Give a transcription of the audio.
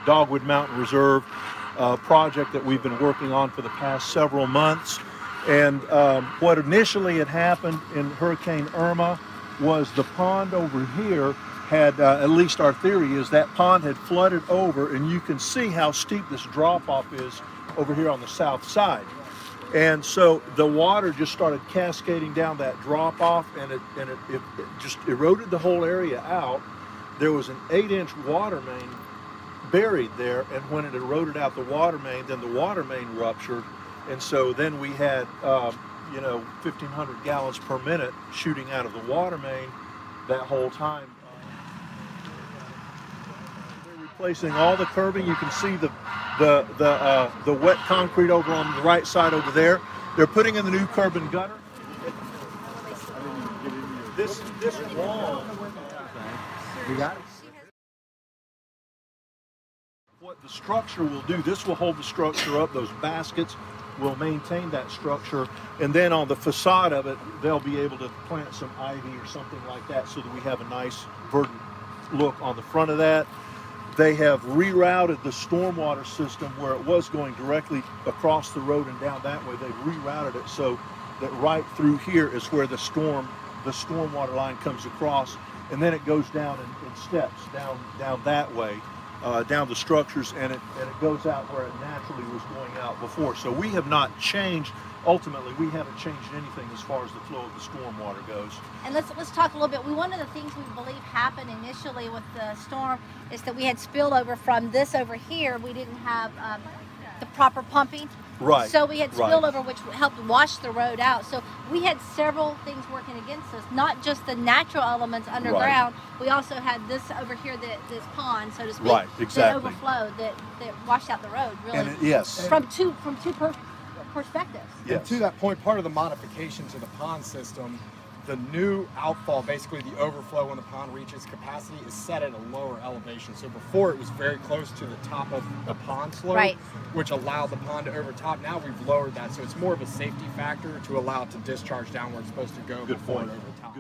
Dogwood Mountain Reserve project that we've been working on for the past several months. And what initially had happened in Hurricane Irma was the pond over here had, at least our theory is, that pond had flooded over, and you can see how steep this drop-off is over here on the south side. And so the water just started cascading down that drop-off, and it just eroded the whole area out. There was an 8-inch water main buried there, and when it eroded out the water main, then the water main ruptured, and so then we had 1,500 gallons per minute shooting out of the water main that whole time. They're replacing all the curbing. You can see the wet concrete over on the right side over there. They're putting in the new curb and gutter. This wall. You got it? What the structure will do, this will hold the structure up. Those baskets will maintain that structure, and then on the facade of it, they'll be able to plant some ivy or something like that so that we have a nice verdant look on the front of that. They have rerouted the stormwater system where it was going directly across the road and down that way. They've rerouted it so that right through here is where the stormwater line comes across, and then it goes down in steps down that way. Down the structures, and it goes out where it naturally was going out before. So we have not changed. Ultimately, we haven't changed anything as far as the flow of the stormwater goes. And let's talk a little bit. One of the things we believe happened initially with the storm is that we had spillover from this over here. We didn't have the proper pumping. Right. So we had spillover, which helped wash the road out. So we had several things working against us, not just the natural elements underground. Right. We also had this over here, this pond, so to speak, right, exactly, that overflowed, that washed out the road, really. And yes. From two perspectives. Yes. And to that point, part of the modification to the pond system, the new outfall, basically the overflow when the pond reaches capacity, is set at a lower elevation. So before it was very close to the top of the pond slope, right, which allowed the pond to overtop. Now we've lowered that, so it's more of a safety factor to allow it to discharge down where it's supposed to go before it overtops.